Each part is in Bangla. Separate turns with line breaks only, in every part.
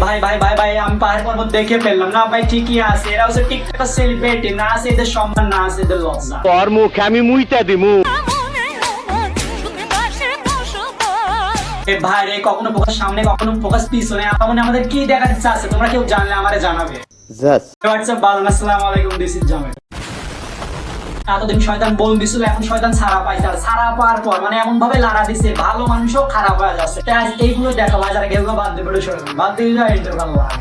ভাই ভাই ভাই ভাই আমি পাহাড় পর্বত দেখে ফেললাম না ভাই, ঠিকই আছে, এরা হচ্ছে টিকটক সেলিব্রিটি, না আছে এদের সম্মান, না আছে এদের লজ্জা।
তোর মুখ আমি মুইতা দিমু।
ভাই রে, কখনো ফোকাস সামনে কখনো ফোকাস পিছনে, আপনি আমাদের কি দেখাতে চাচ্ছে তোমরা কেউ জানলে আমারে জানাবে। হোয়াটসঅ্যাপ বালান, আসসালামু আলাইকুম, দিস ইজ জামিল। এতদিন শয়তান বোন দিছিল, এখন শয়তান ছাড়া পাইছে, আর ছাড়া পাওয়ার পর মানে এমন ভাবে লাড়া দিছে ভালো মানুষও খারাপ হয়ে যাচ্ছে। তাই এইগুলো দেখা ভাই, যারা কেউ বাদ দেবে বাদ দিয়ে যায় এটা ভালো লাগে।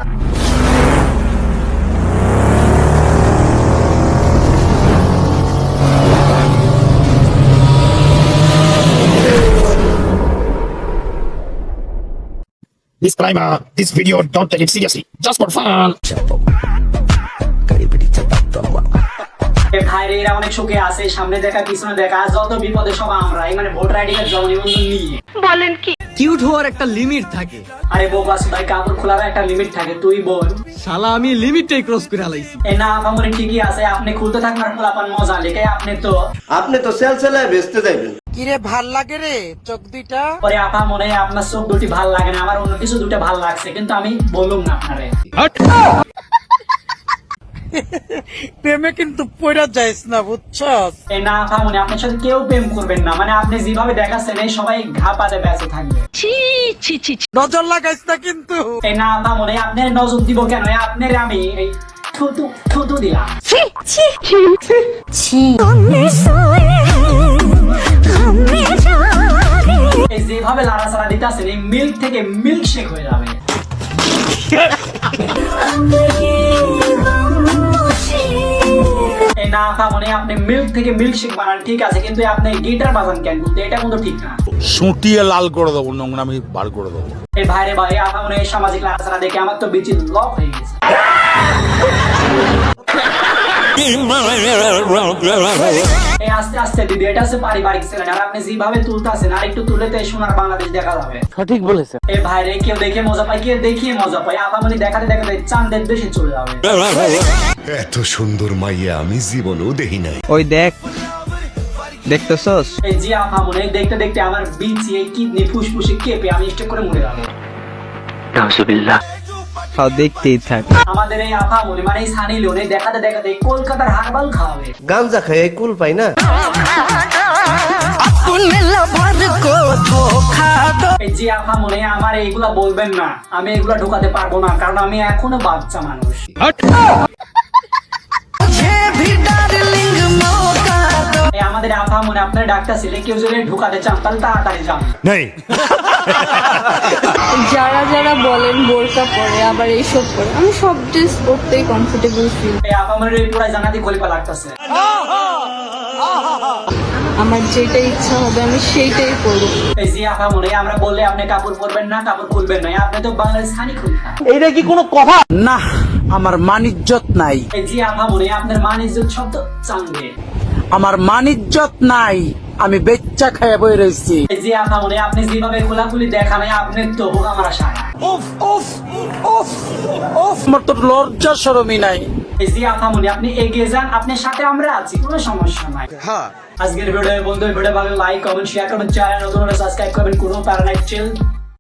Disclaimer, this video don't take it seriously, just for fun.
ভাই রে, এরা অনেক সুখে আছে, সামনে দেখা পিছনে দেখা, যত বিপদে সব আমরা, মানে ভোটার আইডি কার্ড জমা নিবন্ধন নিয়ে।
বলেন কি?
কিউট হওয়ার একটা লিমিট থাকে।
আরে বোকাস ভাই, কাপড় খোলার একটা লিমিট থাকে, তুই বল।
শালা আমি লিমিটটাই ক্রস করে আলাইছি।
এ না আমার ঠিকই আছে, আপনি খুলতে থাকবেন আর খোলাপান মজা লেগে, আপনি তো
সেল সেলায় বেচতে যাবেন।
কিরে ভাল লাগে রে চোখ দুইটা?
পরে আপা মনে হয় আপনার চোখ দুটি ভাল লাগে না, আমার অন্য কিছু দুটো ভাল লাগছে, কিন্তু আমি বললাম না আপনারে।
প্রেমে কিন্তু পড়া যাইস না, বুঝছস?
এই না আপা মনে আপনার সাথে কেউ প্রেম করবেন না, মানে আপনি যেভাবে দেখাচ্ছেন এই সবাই ঘা পাতে বেঁচে থাকবে।
নজর লাগাইস না কিন্তু।
এই না আপা মনে আপনার নজর দিব কেন, আপনার আমি এই থুতু দিলাম। এই যেভাবে লাড়াচাড়া দিতেছেন এই মিল্ক থেকে মিল্ক শেক হয়ে যাবে। এই না আপা মনে আপনি মিল্ক থেকে মিল্ক শেক বানান ঠিক আছে, কিন্তু আপনি গিটার বাজান কেন, এটা কিন্তু ঠিক না।
সুটিয়ে লাল করে দেবো, নোংরা আমি বার করে দেবো।
এই ভাইরে ভাই, আপা মনে সামাজিক লাড়াচাড়া দেখে আমার তো বিচি লক হয়ে গেছে। এই আস্তে আস্তে দিদি, এটা হচ্ছে পারিবারিক চ্যানেল, আর আপনি যেভাবে তুলতেছেন আর একটু তুলেতে সোনার বাংলাদেশ দেখা যাবে।
সঠিক বলেছে।
এই ভাইরে, কেউ দেখে মজা পায়, কেউ দেখিয়ে মজা পায়, আপামনি দেখাতে দেখাতে চাঁদের দেশে চলে যাবে।
এত সুন্দর মাইয়া আমি জীবনেও দেখি নাই।
ওই দেখ, দেখতেছস?
এই জি আপামনি, দেখতে দেখতে আমার বিচি এই কিডনি ফুসফুসে কেঁপে আমি স্ট্রোক করে মরে যাবো।
তাও দেখতেই থাক।
আমাদের এই আপামনি মানে এই সানি লিওনে দেখাতে দেখাতে কলকাতার হারবাল খাওয়াবে।
গাঞ্জা খায় কুল পাই না।
এই জি আপামনি, আমার এইগুলা বলবেন না, আমি এগুলা ঢোকাতে পারবো না, কারণ আমি এখনো বাচ্চা মানুষ। আমাদের আপা মনে আপনার ডাক্তার ছেলে, কেউ যদি ঢুকাতে চান তাহলে তাড়াতাড়ি যান।
যারা যারা বলেন বোরকা পরে আবার এইসব পরে, আমি সব ড্রেস পরতেই কমফোর্টেবল ফিল।
এই আপা মনে পুরো জানাতি খলিফা লাগতেছে।
আমার যেটা ইচ্ছা হবে আমি সেইটাই পরব।
এই জি আপা মনে, আমরা বললে আপনি কাপড় পরবেন না, কাপড় খুলবেন না, আপনি তো বাংলাদেশ সানি খলিফা।
এইটা কি কোনো কথা?
না, আমার মান ইজ্জত নাই।
এই জি আপা মনে, আপনার মান ইজ্জত সব তো চাঙ্গে।
আমার মান ইজ্জত নাই, আমি বেচ্চা খাইয়া বই রয়েছি।
এই জি আপা মনে, আপনি যেভাবে খোলাখুলি দেখান আপনি তো হোক আমার সারা।
আমার তো লজ্জা শরমই নাই।
এই জি আপা মনে, আপনি এগিয়ে যান, আপনার সাথে আমরা আছি, কোনো সমস্যা নাই। আজকের ভিডিও বন্ধু, ভিডিও ভালো লাইক কমেন্ট শেয়ার করবেন, চ্যানেল নতুন হলে সাবস্ক্রাইব করবেন, কোনো প্যারা নাই, চিল।